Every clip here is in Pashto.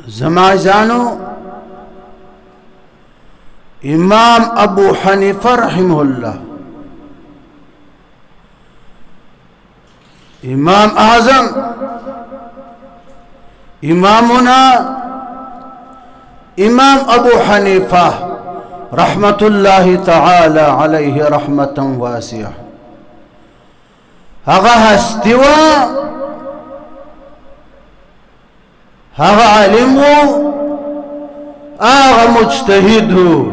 زمازانو امام ابو حنیفه رحمه الله امام اعظم امامنا امام ابو حنیفه رحمت الله تعالی علیه رحمتا واسعه هغه هستی و هغه عالم و هغه مجتهد و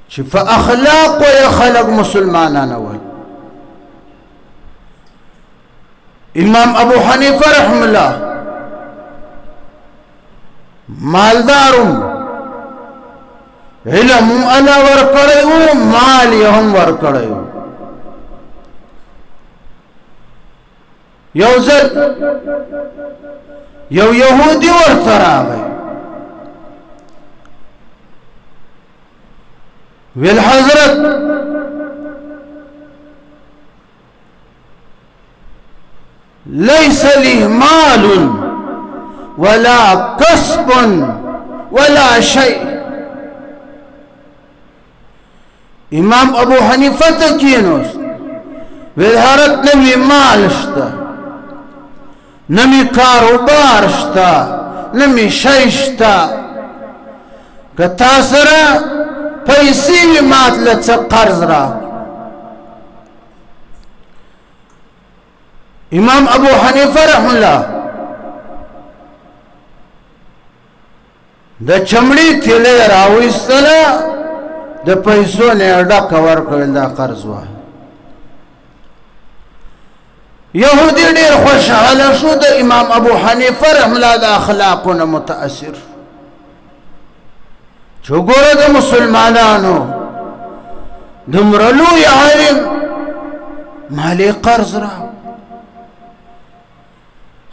چې په اخلاق یې خلق مسلمانان ول. امام ابو حنیفه رحم الله مالدارم علم الا ورکړی و مال یې هم ورکړی و. یو ځل یو یهودي ورته راغی ویل حضرت ليس لي مال ولا كسب ولا شيء. امام ابو حنیفه ته کینوست ویل حضرت نمی مال شته نمی کاروبار شته نمی شی شته که تا سره پیسې وي مات له څه قرض را. امام ابو حنیفه رحم الله د چمړي تیلې راویستله د پیسو نه ډکه ورکړل دا قرض وه. یهودي ډېر خوشحاله شو د امام ابو حنیفه رحم الله د اخلاقونه متاثر چې وګوره د مسلمانانو دومره لوی عالم مالې قرض راو.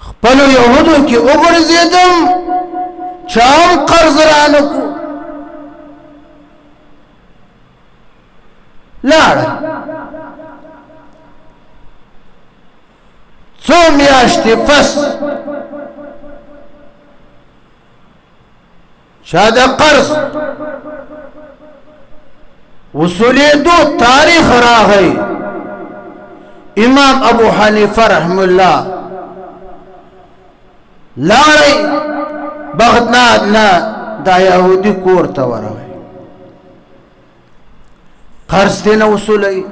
خپلو یهودو کې وګرځېدم چا هم قرض رانه کو لاړل. څو میاشتې پس چا د قرض وصولېدو تاریخ راغی. امام ابو حنیفه رحم الله لاړی بغداد نه دا یهودي کور ته ورغی قرض ترېنه وصولوي.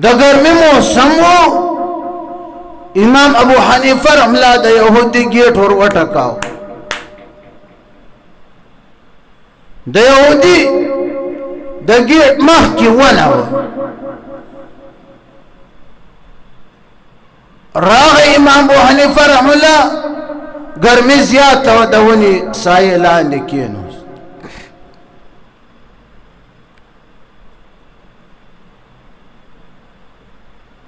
د ګرمۍ موسم و. امام ابو حنیفه رحم الله د یهودي ګیټ ور وټکاو. د یهودي د ګیټ مخکې ونه وه. راغی امام ابو حنیفه رحم الله ګرمۍ زیاته وه د ونې سایې لاندې کېنوست.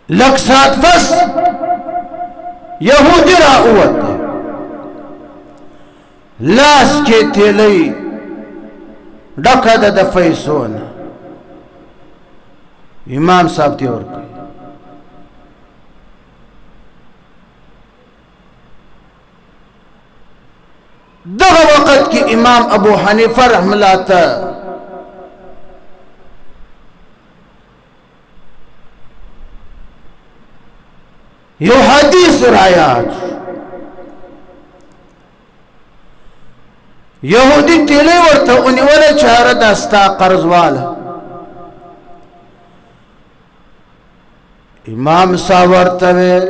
لږ ساعت پس یهودي راووته لاس کې تیلی ډکه ده د پیسو نه. امام صاحب ته ورکړي. دغه وخت کې امام ابو حنیفه رحم الله ته یو حدیث رایاد یهودي تیلی ورته ونیوله چې هره دا ستا قرض واله. امام صاحب ورته ویل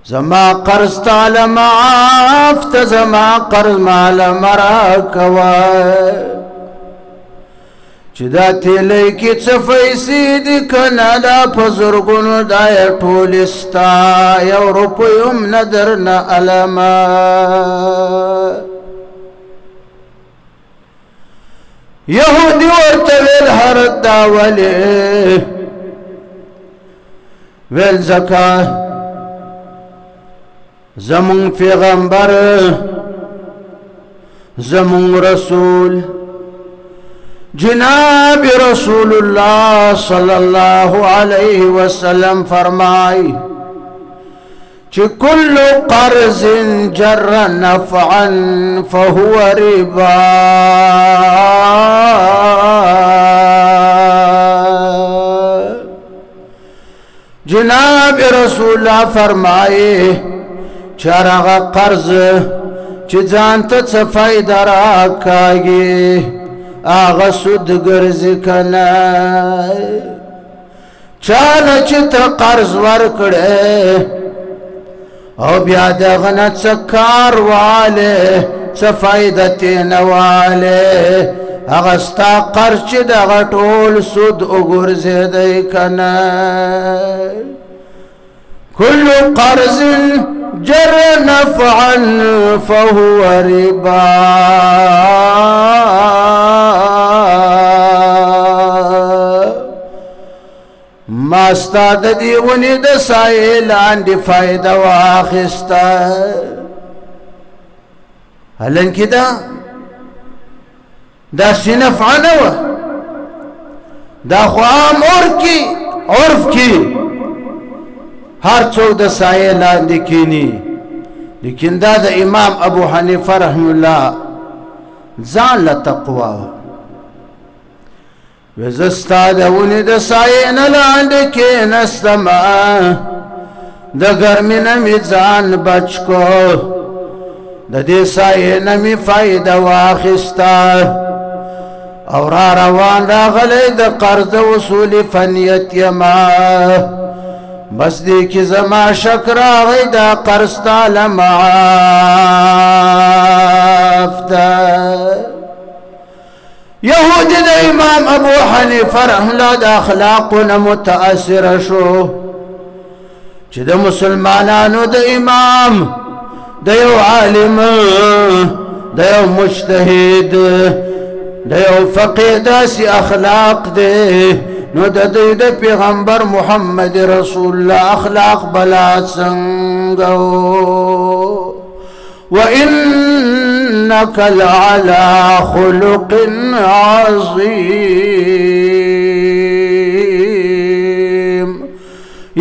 زما قرض تعالی معاف ته زما قرض ماله مه راکوه چې دا تیلی کې څه پیسې دي که نه دا په زرګونو دا یې ټولې ستا یو روپۍ هم نه درنه علمه. یهودي ورته ویل حضرت دا ولې؟ ویل ځکه زمون پیغمبر زمون رسول جناب رسول الله صلی اللہ علیہ وسلم فرمائی کہ کل قرض جر نفعا فهو ربا. جناب رسول اللہ فرمائے چارغا قرض چی زانتا چا فائدہ راکاگی آغا سود گرزی کنا چالا چی تا قرض ورکڑے او بیاد غنا چا کار والے چا فائدہ تین والے آغا ستا قرض چی دا غطول سود اگرزی دی کنا. كل قرض جر نفعا فهو ربا. ما استاد دی ونی د سایل اندی فائدہ واخستا هلن کدا دا سنفع نو دا خوام عرف کی ہر چوک دا سائے لاندی کینی لیکن دا امام ابو حنیفہ رحم اللہ زان لتقوی وزستا دا ونی دا سائے نلاندی کینستما دا گرمی نمی زان بچ کو دا دی سائے نمی فائدہ واخستا اور روان دا غلی دا قرض وصول فنیت یما بس دی کی زما شکر آغی دا قرض تالا معافتا. یہودی دا امام ابو حنیفہ رحم اللہ دا اخلاقنا متاثر شو چی دا مسلمانانو دا امام دا یو عالم دا یو مجتہد دا یو فقیہ دا سی اخلاق دے نو دا دید پیغمبر محمد رسول اللہ اخلاق بلا سنگو. وَإِنَّكَ لَعَلَى خُلُقٍ عَظِيمٍ.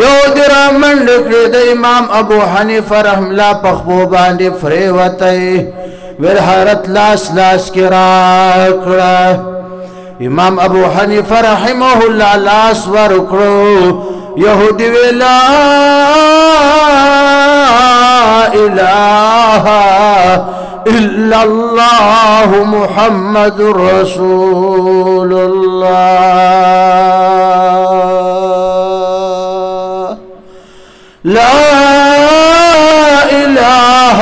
یو درا من لکلی دا امام ابو حنیفہ رحم اللہ پخبو باندی فریوتی ورحارت لاس لاس کی راکڑا. امام ابو حنیفہ رحمہ اللہ لاس ورکڑو یہودی وی لا الہ الا اللہ محمد رسول اللہ. لا الہ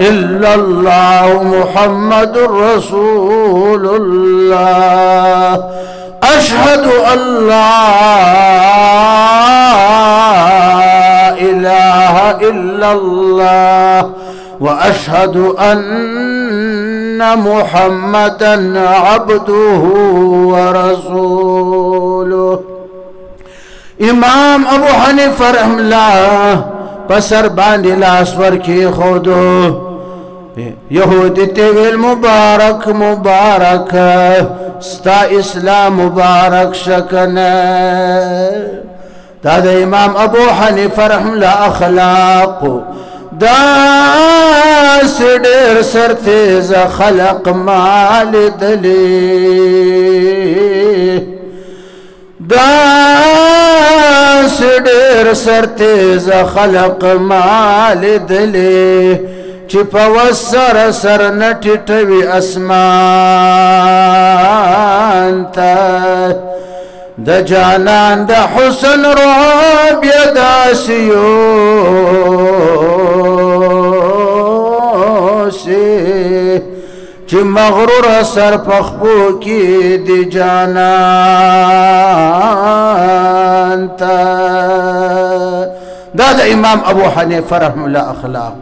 الا اللہ محمد رسول اللہ. اشہد ان لا الہ الا اللہ واشہد ان محمدا عبدہ ورسولہ. امام ابو حنیفہ رحم اللہ پسر باندی لاسور کی خودو یہودی تیویل مبارک مبارک ستا اسلام مبارک شکن. دا امام ابو حنیفہ رحم اللہ اخلاق دا سڈر سرتیز خلق مال دلی دا سڈر سرتیز خلق مال دلی چی پوسر سر نٹٹوی اسمان تا دا جانان دا حسن رعب یداسیوسی چی مغرور سر پخبو کی دی جانان تا. دا امام ابو حنیفہ رحم اللہ اخلاق